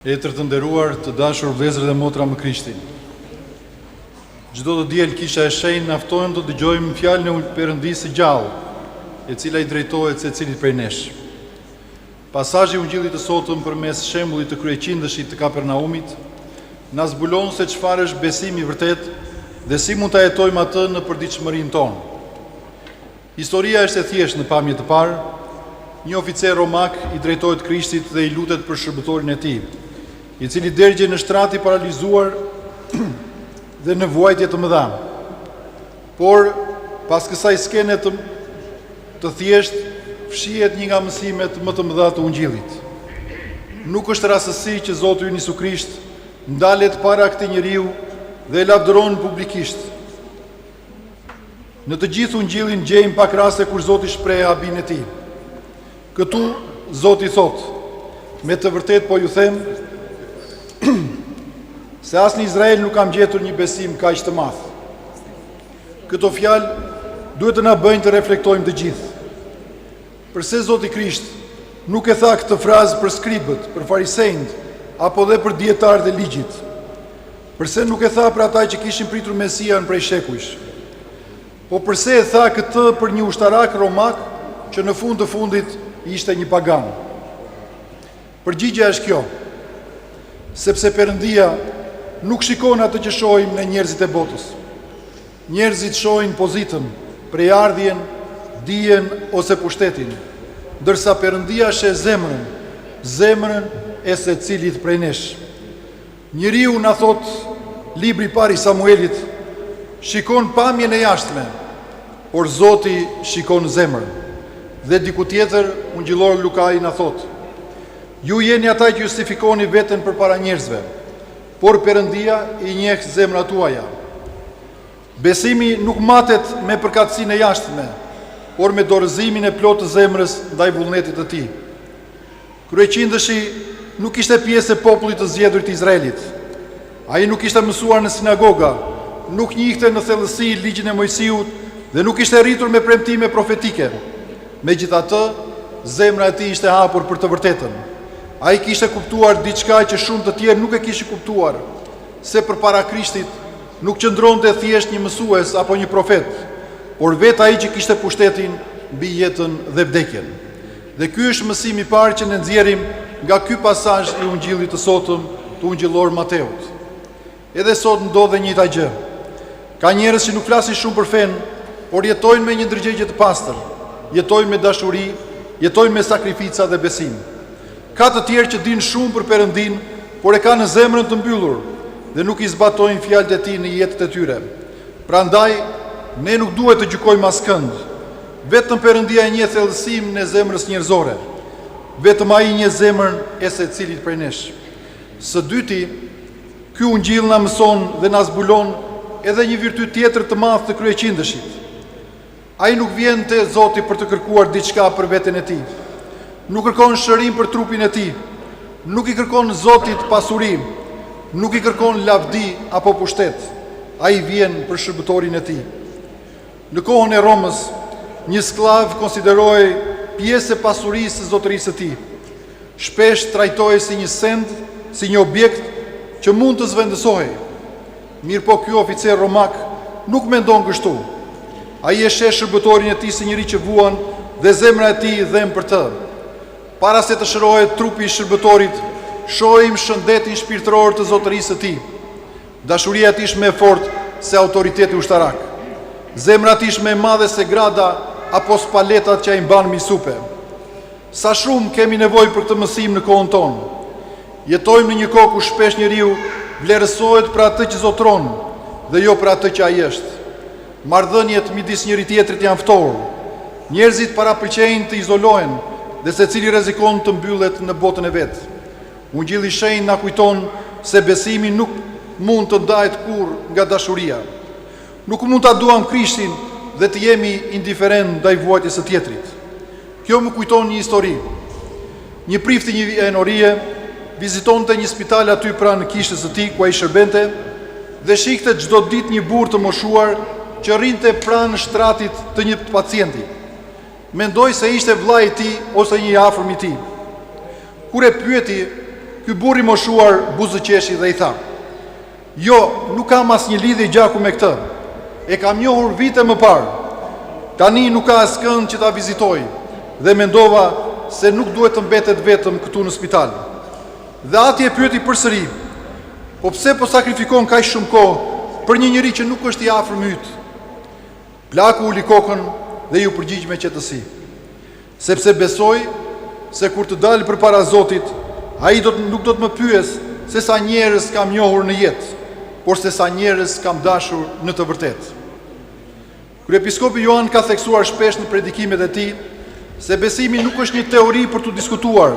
Etër të nderuar, të dashur vëllezër dhe motra më Krishtin. Çdo të diel kisha e shenjtë naftojnë të dëgjojmë fjalën e Perëndisë së gjallë, e cila i drejtohet secilit prej nesh. Pasazhi i Ungjillit të sotëm përmes shembullit të kryeqindëshit të Kapernaumit na zbulon se çfarë është besimi i vërtet dhe si mund ta jetojmë atë në përditshmërinë tonë. Historia është e thjeshtë në pamje të parë. Një oficer romak i drejtohet Krishtit dhe i lutet për shërbëtorin e tij, i cili dërgje në shtrat i paralizuar dhe në vuajtje të mëdha. Por, pas kësaj skene të thjeshtë, fshihet një nga mësimet më të mëdha të Ungjillit. Nuk është rastësi që Zoti ynë Jezu Krisht ndalet para këtij njeriu dhe e lavdëron publikisht. Në të gjithë Ungjillin gjejmë pak raste kur Zoti shpreh habin e tij. Këtu Zoti thot: "Me të vërtetë po ju them, se as në Izrael nuk kam gjetur një besim kaq të madh." Këto fjalë duhet të na bëjnë të reflektojmë të gjithë. Përse Zoti Krisht nuk e tha këtë frazë për skribët, për farisejt, apo dhe për dietarët e ligjit? Përse nuk e tha për ata që kishin pritur Mesian prej shekujsh? Po përse e tha këtë për një ushtarak romak që në fund të fundit ishte një pagan? Përgjigjja është kjo: sepse Perëndia nuk shikon atë që shohim në njerëzit e botës. Njerëzit shohin pozitën, prejardhjen, dijen ose pushtetin, ndërsa Perëndia sheh zemrën e secilit prej nesh. Njeriu, na thot libri i parë i Samuelit, shikon pamjen e jashtme, por Zoti shikon zemrën. Dhe diku tjetër, ungjillori Lukai na thot: "Ju jeni ata që justifikoni veten përpara njerëzve, por Perëndia i njeh zemrat tuaja." Besimi nuk matet me përkatësinë e jashtme, por me dorëzimin e plotë të zemrës ndaj vullnetit të tij. Kryeqindëshi nuk ishte pjesë e popullit të zgjedhurit të Izraelit. Ai nuk ishte mësuar në sinagoga, nuk njihte në thellësi ligjin e Mojsiut dhe nuk ishte rritur me premtime profetike. Megjithatë, zemra e tij ishte hapur për të vërtetën. Ai kishte kuptuar diçka që shumë të tjerë nuk e kishin kuptuar, se përpara Krishtit nuk qëndronte thjesht një mësues apo një profet, por vetë ai që kishte pushtetin mbi jetën dhe vdekjen. Dhe ky është mësimi i parë që ne nxjerrim nga ky pasazh i Ungjillit të sotëm të ungjillor Mateut. Edhe sot ndodhe njëjta gjë. Ka njerëz që nuk flasin shumë për fen, por jetojnë me një ndërgjegje të pastër, jetojnë me dashuri, jetojnë me sakrifica dhe besim. Ka të tjerë që dinë shumë për Perëndin, por e kanë në zemrën të mbyllur dhe nuk i zbatojnë fjalët e tij në jetën e tyre. Prandaj, ne nuk duhet të gjykojmë askënd. Vetëm Perëndia e njeh thellësimin e zemrës njerëzore. Vetëm ai njeh zemrën e secilit prej nesh. Së dyti, ky ungjill na mëson dhe na zbulon edhe një virtyt tjetër të madh të kryeqindëshit. Ai nuk vjen te Zoti për të kërkuar diçka për veten e tij. Nuk kërkon shërim për trupin e tij. Nuk i kërkon Zotit pasuri, nuk i kërkon lavdi apo pushtet. Ai vjen për shërbëtorin e tij. Në kohën e Romës, një sklav konsiderohej pjesë e pasurisë së zotërisë së tij. Shpesh trajtohej si një send, si një objekt që mund të zvendësohej. Mirë po, ky oficer romak nuk mendon kështu. Ai e sheh shërbëtorin e tij si njëri që vuan dhe zemra e tij dhem për të. Para se të shërohet trupi i shërbëtorit, shohim shëndetin shpirtëror të zotërisë së tij. Dashuria e tij është më e fortë se autoriteti ushtarak. Zemra e tij është më e madhe se grada apo spaletat që ai mban mbi supe. Sa shumë kemi nevojë për këtë mësim në kohën tonë. Jetojmë në një kohë ku shpesh njeriu vlerësohet për atë që zotron dhe jo për atë që ai është. Marrëdhëniet midis njëri tjetrit janë ftohur. Njerëzit parapëlqejnë të izolohen dhe secili rrezikon të mbyllet në botën e vet. Ungjilli i shenjtë na kujton se besimi nuk mund të ndahet kurrë nga dashuria. Nuk mund ta duam Krishtin dhe të jemi indiferent ndaj vuajtjes së tjetrit. Kjo më kujton një histori. Një prift i një enorie vizitonte një spital aty pranë kishës së tij ku ai shërbente dhe shikte çdo ditë një burrë të moshuar që rrinte pranë shtratit të një pacienti. Mendoi se ishte vllai i tij ose një i afërm i tij. Kur e pyeti, ky burr i moshuar buzëqeshi dhe i tha: "Jo, nuk kam asnjë lidhje gjaku me këtë. E kam njohur vite më parë. Tani nuk ka askënd që ta vizitoj dhe mendova se nuk duhet të mbetet vetëm këtu në spital." Dhe atje pyeti përsëri: "Po pse po sakrifikon kaq shumë kohë për një njeri që nuk është i afër myt?" Plaku uli kokën dhe ju përgjigj me qetësi: "Sepse besoj se kur të dalë përpara Zotit, ai nuk do të më pyes se sa njerëz kam njohur në jetë, por se sa njerëz kam dashur në të vërtetë." Kryepiskopi Joan ka theksuar shpesh në predikimet e tij se besimi nuk është një teori për të diskutuar,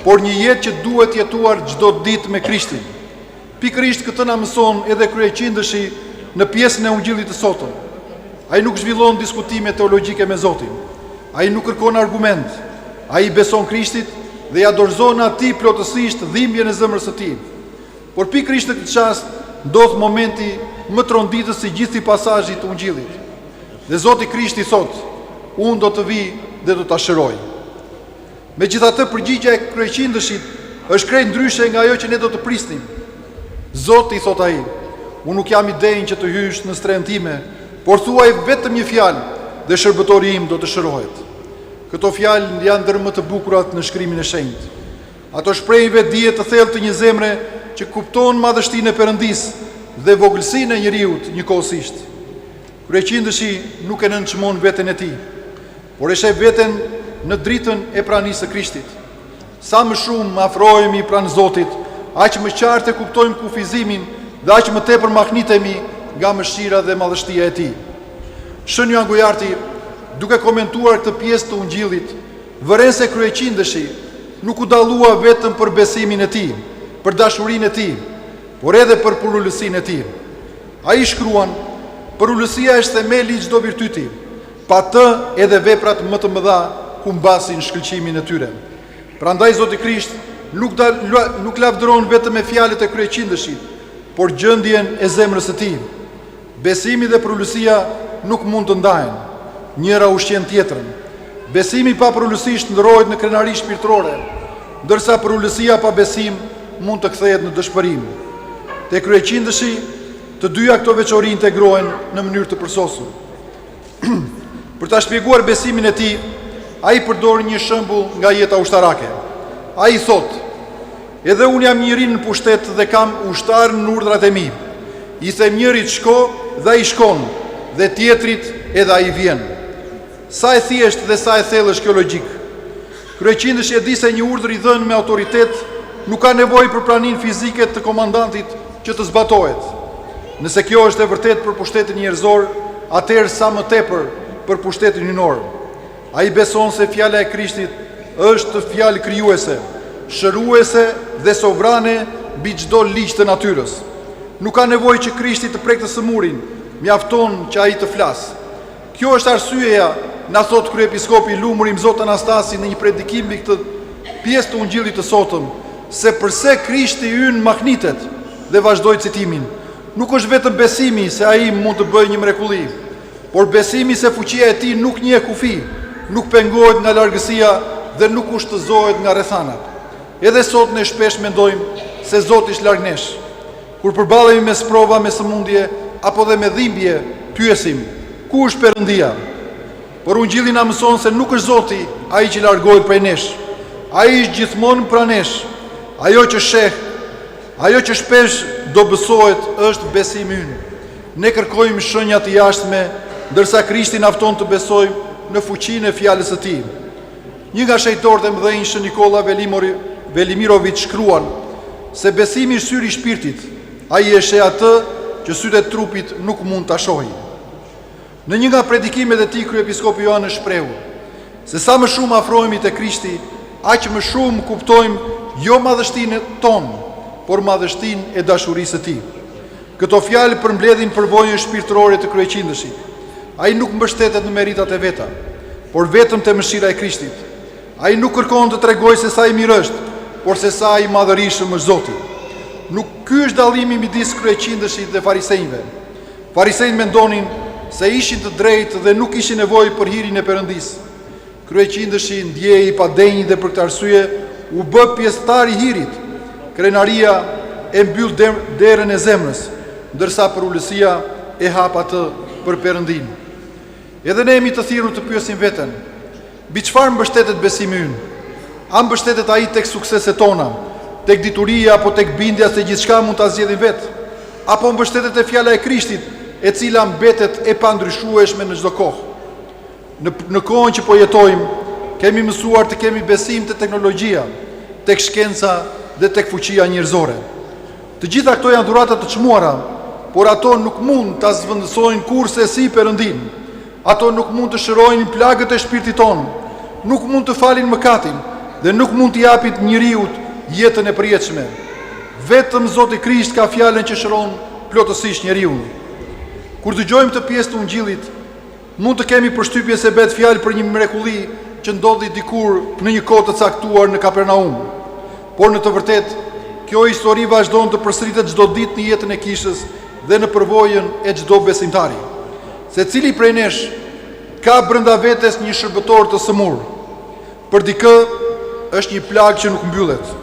por një jetë që duhet jetuar çdo ditë me Krishtin. Pikërisht këtë na mëson edhe kryeqindëshi në pjesën e Ungjillit të sotëm. Ai nuk zhvillon diskutime teologjike me Zotin. Ai nuk kërkon argument. Ai beson Krishtit dhe ja dorëzon atij plotësisht dhimbjen e zemrës së tij. Por pikërisht në këtë çast ndodh momenti më tronditës i gjithë pasazhit të Ungjillit. Dhe Zoti Krishti thotë: "Unë do të vi dhe do ta shëroj." Megjithatë, përgjigjja e kryeqindëshit është krejt ndryshe nga ajo që ne do të prisnim. Zoti, thot ai: "Unë nuk jam i denjë që të hysh në stren time, por thuaj vetëm një fjalë dhe shërbëtori im do të shërohet." Këto fjalë janë ndër më të bukurat në shkrimin e shenjtë. Ato shprehin vetë dije të thellë të një zemre që kupton madhështinë e Perëndisë dhe vogëlsinë e njeriut njëkohësisht. Kryeqindëshi nuk e nënçmon veten e tij, por e sheh veten në dritën e pranisë së Krishtit. Sa më shumë afrohemi pranë Zotit, aq më qartë e kuptojmë kufizimin dhe aq më tepër mahnitemi nga mëshira dhe madhështia e tij. Shën Joan Gojarti, duke komentuar këtë pjesë të Ungjillit, vëren se kryeqindëshi nuk u dallua vetëm për besimin e tij, për dashurinë e tij, por edhe për purulësinë e tij. Ai shkruan: "Purulësia është themeli i çdo virtyti, pa të edhe veprat më të mëdha humbasin shkëlqimin e tyre." Prandaj Zoti Krisht nuk lavdëron vetëm me fjalët e kryeqindëshit, por gjendjen e zemrës së tij. Besimi dhe purulësia nuk mund të ndahen, njëra ushqen tjetrën. Besimi pa purulësi ndrohet në krenari shpirtërore, ndërsa purulësia pa besim mund të kthehet në dëshpërim. Te kryeqindëshi, të dyja këto veçori integrohen në mënyrë të përsosur. Për ta shpjeguar besimin e tij, ai përdor një shembull nga jeta ushtarake. Ai thotë: "Edhe unë jam njëri në pushtet dhe kam ushtar në urdhrat e mi. I them njërit shko dhe ai shkon, dhe tjetrit edhe ai vjen." Sa e thjesht dhe sa e thellë është kjo logjik. Kryeqindëshi e di se një urdhër i dhënë me autoritet nuk ka nevojë për praninë fizike të komandantit që të zbatohet. Nëse kjo është e vërtetë për pushtetin njerëzor, atëherë sa më tepër për pushtetin hyjnor. Ai beson se fjala e Krishtit është fjalë krijuese, shëruese dhe sovrane mbi çdo ligj të natyrës. Nuk ka nevojë që Krishti të prektë sëmurin, mjafton që ai të flasë. Kjo është arsyeja, na thot kryepiskopi i Lumurim Zot Anastasi në një predikim mbi këtë pjesë të Ungjillit të sotëm, se përse Krishti ynë mahnitet, dhe vazhdoi citimin. Nuk është vetëm besimi se ai mund të bëjë një mrekulli, por besimi se fuqia e tij nuk njeh kufi, nuk pengohet nga largësia dhe nuk ushtëzohet nga rrethanat. Edhe sot ne shpesh mendojmë se Zoti është larg nesh. Kur përballemi me sprova, me sëmundje apo dhe me dhimbje, pyesim: ku është Perëndia? Por Ungjilli na mëson se nuk është Zoti ai që largohet prej nesh. Ai është gjithmonë pranë nesh. Ajo që sheh, ajo që shpesh do bësohet është besimi ynë. Ne kërkojmë shenja të jashtme, ndërsa Krishti na fton të besojmë në fuqinë e fjalës së tij. Një nga shejtorët e mëdhenj, Shën Nikola Velimirović, shkruan se besimi është syri i shpirtit. Ai e sheh atë që sytë e trupit nuk mund ta shohin. Në një nga predikimet e tij, kryepiskopi Joan shprehu se sa më shumë afrohemi te Krishti, aq më shumë kuptojmë jo madhështinë tonë, por madhështinë e dashurisë së tij. Këto fjalë përmbledhin përvojën shpirtërore të kryeqindësit. Ai nuk mbështetet në meritat e veta, por vetëm te mëshira e Krishtit. Ai nuk kërkon të tregojë se sa i mirë është, por se sa i madhërisëm është Zoti. Nuk ky është dallimi midis kryeqindësit dhe farisejve. Farisejt mendonin se ishin të drejtë dhe nuk ishin nevojë për hirin e Perëndisë. Kryeqindësi ndjehej i padenjë dhe për këtë arsye u bë pjesëtar i hirit. krenaria e mbyll derën e zemrës, ndërsa përulësia e hap atë për Perëndin. Edhe ne jemi të thirrur të pyesim veten, mbi çfarë mbështetet besimi ynë? A mbështetet ai tek sukseset tona, tek dituria apo tek bindja se gjithçka mund ta zgjedhim vetë? Apo mbështetet te fjala e Krishtit, e cila mbetet e pandryshueshme në çdo kohë? Në kohën që po jetojmë, kemi mësuar të kemi besim te teknologjia, tek shkenca dhe tek fuqia njerëzore. Të gjitha këto janë dhurata të çmuara, por ato nuk mund ta zvendësojnë kurrë si Perëndin. Ato nuk mund të shërojnë plagët e shpirtit tonë, nuk mund të falin mëkatin dhe nuk mund të japin njeriu jetën e përjetshme. Vetëm Zoti Krisht ka fjalën që shëron plotësisht njeriu. Kur dëgjojmë të pjesë të Ungjillit, mund të kemi përshtypje se bëhet fjalë për një mrekulli që ndodhi dikur në një kohë të caktuar në Kapernaum. Por në të vërtetë, kjo histori vazhdon të përsëritet çdo ditë në jetën e kishës dhe në përvojën e çdo besimtari. Secili prej nesh ka brenda vetes një shërbëtor të sëmur. Për dikë është një plagë që nuk mbyllet,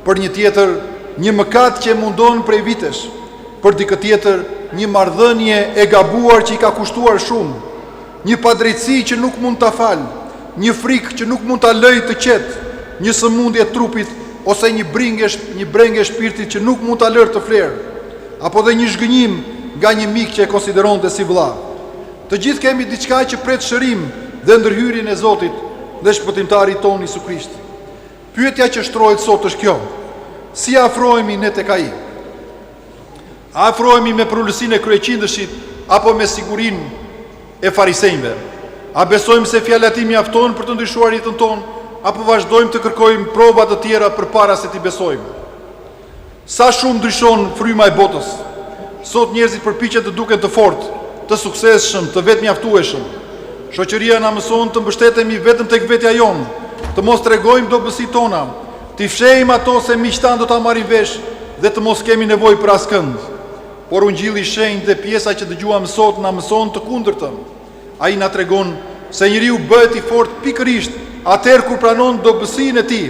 për një tjetër një mëkat që mundon prej vitesh, për dikë tjetër një marrëdhënie e gabuar që i ka kushtuar shumë, një padrejtësi që nuk mund ta falë, një frikë që nuk mund ta lëjë të qetë, një sëmundje e trupit ose një brengë e shpirtit që nuk mund ta lërë të flerë, apo dhe një zhgënjim nga një mik që e konsideronte si vëlla. Të gjithë kemi diçka që pret shërim dhe ndërhyrjen e Zotit dhe shpëtimtarit tonë Isus Krisht. Pyetja që shtrohet sot është kjo: si afrohemi ne tek ai? A afrohemi me përulësinë e kryeqindëshit apo me sigurinë e farisejve? A besojmë se fjala e tij mjafton për të ndryshuar jetën tonë, apo vazhdojmë të kërkojmë prova të tjera përpara se t'i besojmë? Sa shumë ndryshon fryma e botës. Sot njerëzit përpiqen të duken të fortë, të suksesshëm, të vetmjaftueshëm. Shoqëria na mëson të mbështetemi vetëm tek vetja jonë, të mos tregojmë dobësitë tona, të fshehim ato se miqtan do ta marrin vesh dhe të mos kemi nevojë për askënd. Por Ungjilli i shenjtë dhe pjesa që dëgjuam sot na mëson të kundërtën. Ai na tregon se njeriu bëhet i fortë pikërisht atëherë kur pranon dobësinë e tij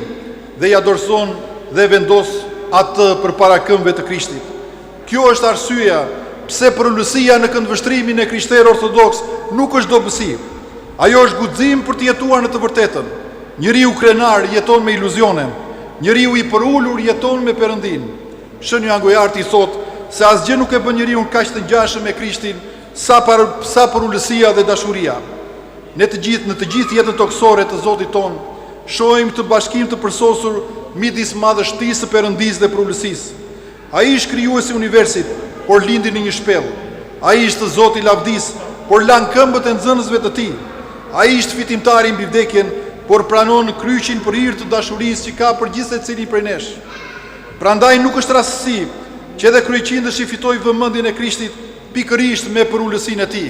dhe ja dorëson dhe vendos atë përpara këmbëve të Krishtit. Kjo është arsyeja pse përulësia në këndvështrimin e krishterë ortodoks nuk është dobësi. Ajo është guxim për të jetuar në të vërtetën. Njeriu krenar jeton me iluzione, njeriu i përulur jeton me Perëndin. Shënjë Angojarti thot se asgjë nuk e bën njeriu kaq të ngjashëm me Krishtin sa përulësia dhe dashuria. Ne të gjithë në të gjithë jetën toksore të Zotit ton shohim të bashkim të përsosur midis madhështisë së Perëndisë dhe përulësisë. Ai është krijuesi i universit, por lindi në një shpellë. Ai është Zoti i lavdis, por lan këmbët e nxënësve të tij. Ai është fitimtari mbi vdekjen, por pranon kryqin për hir të dashurisë që ka për gjithë secilin prej nesh. Prandaj nuk është rastësi që edhe kryeqindëshi fitoi vëmendjen e Krishtit pikërisht me përulësinë e tij.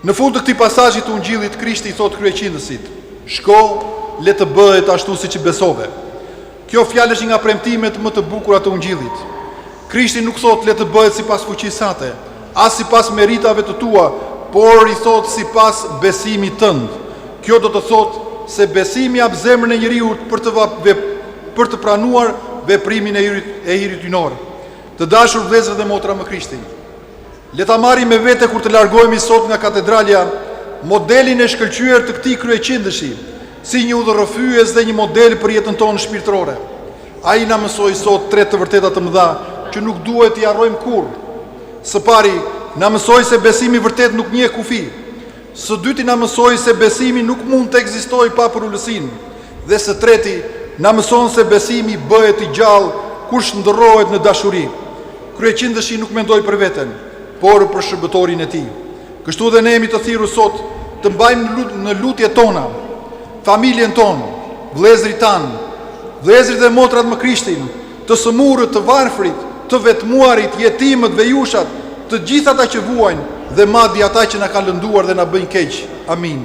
Në fund të këtij pasazhi të Ungjillit, Krishti i thot kryeqindësit: "Shko, le të bëhet ashtu siç besove." Kjo fjalë është nga premtimet më të bukura të Ungjillit. Krishti nuk thot le të bëhet sipas fuqisë sate, as sipas meritave të tua, por i thot sipas besimit tënd. Kjo do të thot se besimi jap zemrën e njeriu për të pranuar veprimin e hirit ynor. Të dashur vëllezër dhe motra më Krishtin, le ta marrim me vete kur të largohemi sot nga katedralja modelin e shkëlqyer të këtij kryeqindëshi, si një udhërrëfyes dhe një model për jetën tonë shpirtërore. Ai na mësoi sot tre të vërteta të mëdha që nuk duhet t'i harrojmë kurrë. Së pari, na mësoi se besimi vërtet nuk njeh kufi. Së dyti, na mësoi se besimi nuk mund të ekzistojë pa përulësinë. Dhe së treti, na mëson se besimi bëhet i gjallë kur shndërrohet në dashuri. Kryeqindëshi nuk mendoi për veten, por për shërbëtorin e tij. Kështu dhe ne jemi të thirrur sot të mbajmë në lutjet tona familjen tonë, vëllezërit tanë, vëllezërit dhe motrat më Krishtin, të sëmurët, të varfrit, të vetmuarit, jetimët, vejushat, të gjithë ata që vuajnë dhe madje ata që na kanë lënduar dhe na bëjnë keq. Amin.